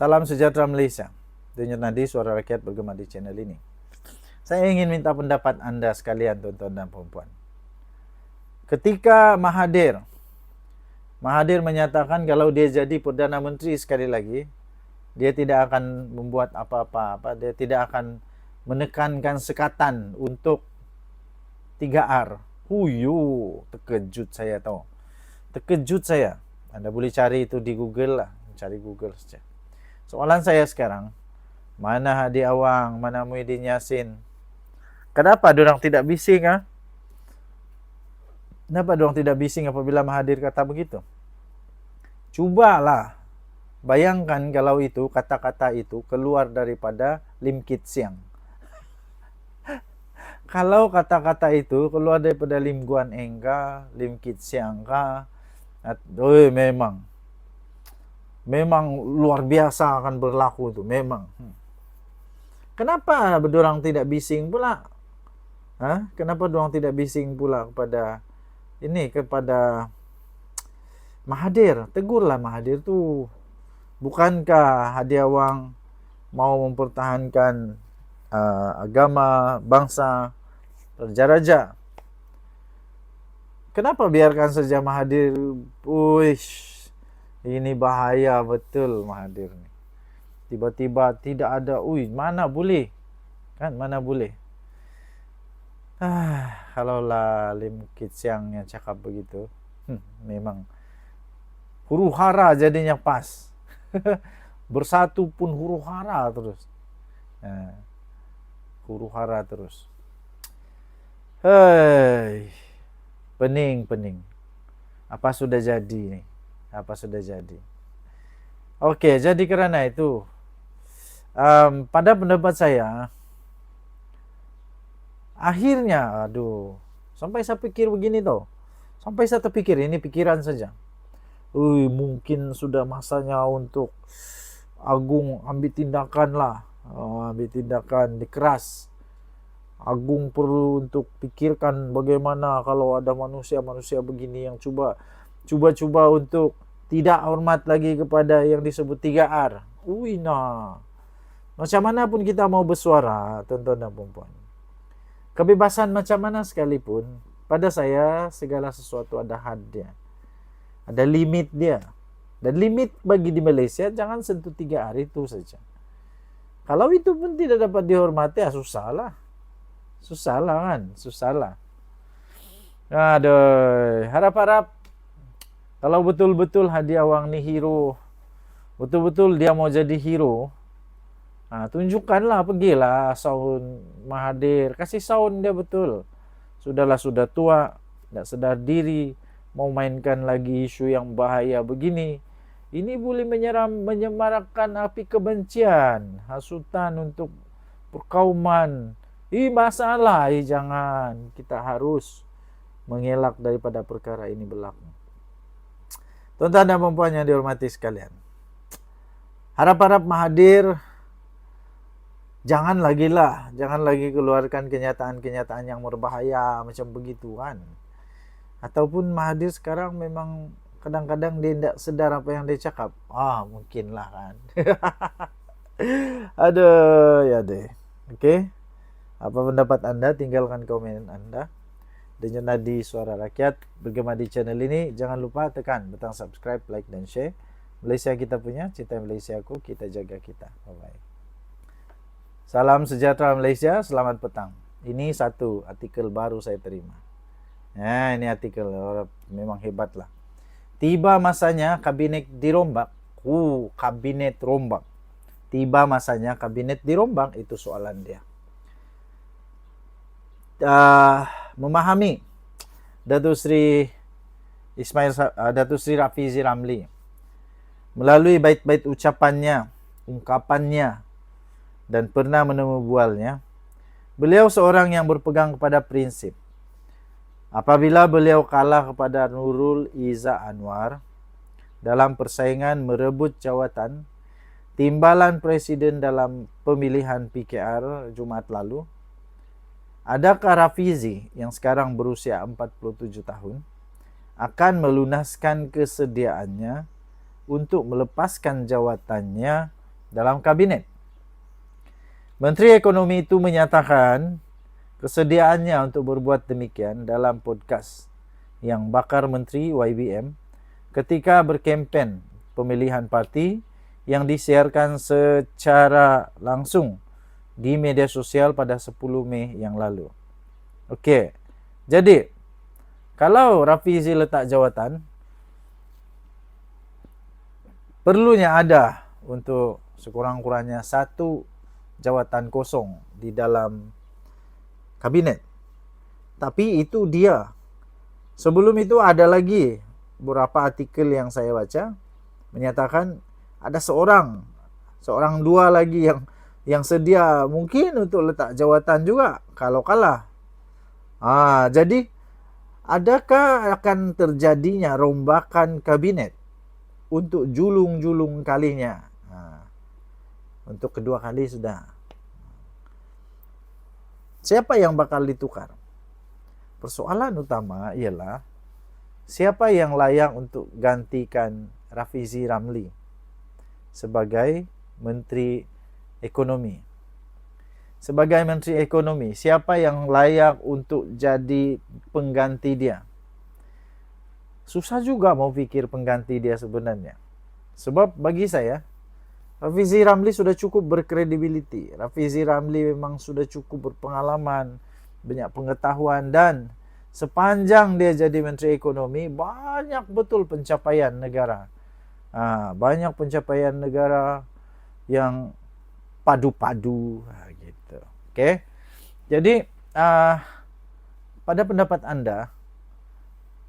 Salam sejahtera Malaysia. Denyut nadi suara rakyat bergema di channel ini. Saya ingin minta pendapat Anda sekalian, tuan-tuan dan puan-puan. Ketika Mahathir menyatakan kalau dia jadi Perdana Menteri sekali lagi, dia tidak akan membuat apa-apa, dia tidak akan menekankan sekatan untuk 3R. Terkejut saya tahu. Terkejut saya. Anda boleh cari itu di Google lah, cari Google saja. Soalan saya sekarang, mana Hadi Awang, mana Muhyiddin Yassin? Kenapa diorang tidak bising? Kenapa diorang tidak bising apabila Mahathir kata begitu? Cubalah bayangkan kalau itu kata-kata itu keluar daripada Lim Kit Siang. Kalau kata-kata itu keluar daripada Lim Guan Eng kah, Lim Kit Siang kah, memang luar biasa akan berlaku itu, memang. Kenapa dorang tidak bising pula? Kenapa dorang tidak bising pula kepada Mahathir? Tegurlah Mahathir tu. Bukankah Hadi Awang mau mempertahankan agama, bangsa, raja-raja? Kenapa biarkan saja Mahathir? Ini bahaya betul Mahathir ni. Tiba-tiba tidak ada, mana boleh? Kan mana boleh? Kalaulah Lim Kit Siang yang cakap begitu, memang huru hara jadinya pas. Bersatu pun huru hara terus. Huru hara terus. Pening. Apa sudah jadi ni? Okey, jadi kerana itu, pada pendapat saya, akhirnya, sampai saya fikir begini tau. Sampai saya terfikir, ini pikiran saja. Mungkin sudah masanya untuk Agung ambil tindakan lah. Ambil tindakan dikeras. Agung perlu untuk pikirkan bagaimana kalau ada manusia-manusia begini yang cuba untuk tidak hormat lagi kepada yang disebut 3R. Macam mana pun kita mau bersuara, tuan-tuan dan puan-puan. Kebebasan macam mana sekalipun, pada saya segala sesuatu ada had dia. Ada limit dia. Dan limit bagi di Malaysia, jangan sentuh 3R itu saja. Kalau itu pun tidak dapat dihormati, susahlah kan. Harap-harap kalau betul-betul Hadi Awang ni hero, betul-betul dia mau jadi hero, tunjukkanlah, pergilah sound Mahathir, kasih sound dia betul. Sudah tua, tak sedar diri, mau mainkan lagi isu yang bahaya begini. Ini boleh menyemarakkan api kebencian, hasutan untuk perkauman. Masalah, jangan. Kita harus mengelak daripada perkara ini berlaku. Tuan-tuan dan puan-puan yang dihormati sekalian, harap-harap Mahathir jangan lagi keluarkan kenyataan-kenyataan yang berbahaya macam begitu kan. Ataupun Mahathir sekarang memang kadang-kadang dia tidak sedar apa yang dia cakap. Mungkinlah kan. Okey. Apa pendapat Anda? Tinggalkan komen Anda. Denyut nadi suara rakyat bergema di channel ini. Jangan lupa tekan butang subscribe, like dan share. Malaysia kita punya, cinta Malaysia aku, kita jaga kita. Bye-bye. Salam sejahtera Malaysia, selamat petang. Ini satu artikel baru saya terima. Ini artikel memang hebat lah. Tiba masanya kabinet dirombak. Kabinet rombak. Tiba masanya kabinet dirombak, itu soalan dia. Memahami Datuk Sri Rafizi Ramli melalui bait-bait ucapannya, ungkapannya, dan pernah menemu bualnya, beliau seorang yang berpegang kepada prinsip. Apabila beliau kalah kepada Nurul Izzah Anwar dalam persaingan merebut jawatan timbalan presiden dalam pemilihan PKR Jumaat lalu, adakah Rafizi yang sekarang berusia 47 tahun akan melunaskan kesediaannya untuk melepaskan jawatannya dalam kabinet. Menteri Ekonomi itu menyatakan kesediaannya untuk berbuat demikian dalam podcast yang bakar Menteri YBM ketika berkempen pemilihan parti yang disiarkan secara langsung di media sosial pada 10 Mei yang lalu. Okey. Jadi, kalau Rafizi letak jawatan, perlunya ada untuk sekurang-kurangnya satu jawatan kosong di dalam kabinet. Tapi itu dia. Sebelum itu ada lagi beberapa artikel yang saya baca menyatakan ada seorang dua lagi yang sedia mungkin untuk letak jawatan juga kalau kalah. Jadi adakah akan terjadinya rombakan kabinet untuk julung-julung kalinya? Untuk kedua kali sudah. Siapa yang bakal ditukar? Persoalan utama ialah siapa yang layak untuk gantikan Rafizi Ramli sebagai Menteri Ekonomi. Sebagai Menteri Ekonomi, siapa yang layak untuk jadi pengganti dia? Susah juga mau pikir pengganti dia sebenarnya. Sebab bagi saya, Rafizi Ramli sudah cukup berkredibiliti. Rafizi Ramli memang sudah cukup berpengalaman, banyak pengetahuan, dan sepanjang dia jadi Menteri Ekonomi, banyak betul pencapaian negara. Banyak pencapaian negara yang padu-padu gitu. Okey. Jadi pada pendapat anda,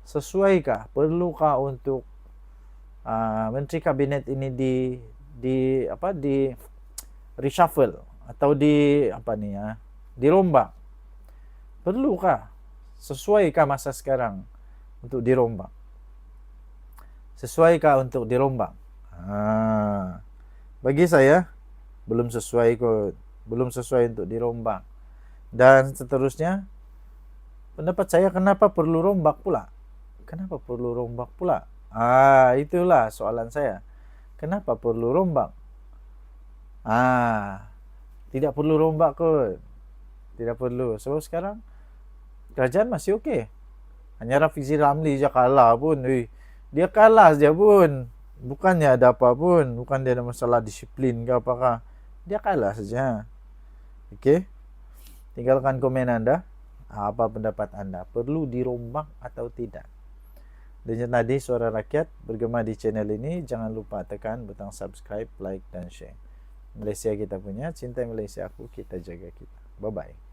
sesuaikah, perlukah untuk Menteri Kabinet ini di reshuffle atau dirombak? Perlukah? Sesuaikah masa sekarang untuk dirombak? Sesuaikah untuk dirombak? Bagi saya belum sesuai kot. Belum sesuai untuk dirombak. Dan seterusnya, pendapat saya kenapa perlu rombak pula? Kenapa perlu rombak pula? Itulah soalan saya. Kenapa perlu rombak? Tidak perlu rombak kot. Tidak perlu. Sebab sekarang kerajaan masih okey. Hanya Rafizi Ramli je kalah pun. Dia kalah saja pun. Bukannya ada apa pun. Bukan dia ada masalah disiplin ke apakah. Dia kalah saja. Okey. Tinggalkan komen anda. Apa pendapat anda? Perlu dirombak atau tidak? Dan tadi Suara Rakyat bergema di channel ini. Jangan lupa tekan butang subscribe, like dan share. Malaysia kita punya. Cinta Malaysia aku, kita jaga kita. Bye-bye.